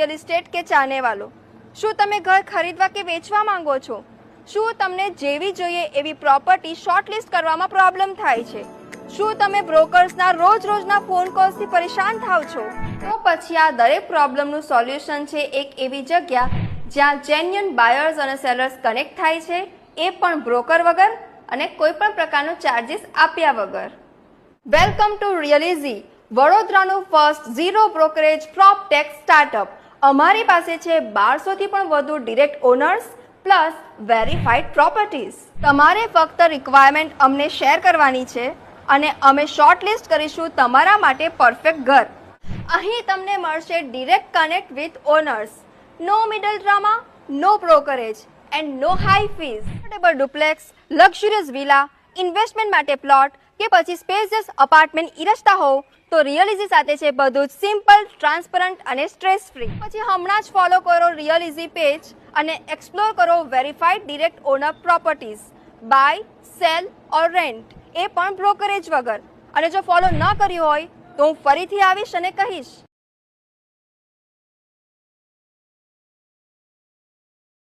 Real estate के चाहने वालों, શું તમે ઘર ખરીદવા કે વેચવા માંગો છો? શું તમને જેવી જોઈએ એવી પ્રોપર્ટી શોર્ટલિસ્ટ કરવામાં પ્રોબ્લેમ થાય છે? શું તમે બ્રોકર્સના રોજના ફોન કોલ્સથી પરેશાન થાવ છો? તો પછી આ દરેક પ્રોબ્લેમનું સોલ્યુશન છે એક એવી જગ્યા જ્યાં જેન્યુઅન બાયર્સ અને સેલર્સ કનેક્ટ થાય છે, એ પણ બ્રોકર વગર અને કોઈ પણ પ્રકારનો ચાર્જીસ આપ્યા વગર. વેલકમ ટુ રિયલિઝી, વડોદરાનું first zero brokerage proptech startup. અમારી પાસે છે 1200 થી પણ વધુ direct owners plus verified properties. તમારે ફક્ત રિક્વાયરમેન્ટ અમને શેર કરવાની છે અને અમે શોર્ટલિસ્ટ કરીશું તમારા માટે પરફેક્ટ ઘર. અહીં તમને મળશે direct connect with owners, no middle drama, no brokerage and no high fees. Comfortable duplex, luxurious villa, investment માટે પ્લોટ કે પછી સ્પેસિયસ અપાર્ટમેન્ટ ઈચ્છતા હો તો રિયલિઝી સાથે છે બધું જ સિમ્પલ, ટ્રાન્સપરન્ટ અને સ્ટ્રેસ ફ્રી. પછી હમણાં જ ફોલો કરો રિયલિઝી પેજ અને એક્સપ્લોર કરો verified direct owner properties, buy, sell or rent, એ પણ બ્રોકરેજ વગર. અને જો ફોલો ન કર્યું હોય તો હું ફરીથી આવીશ અને કહીશ.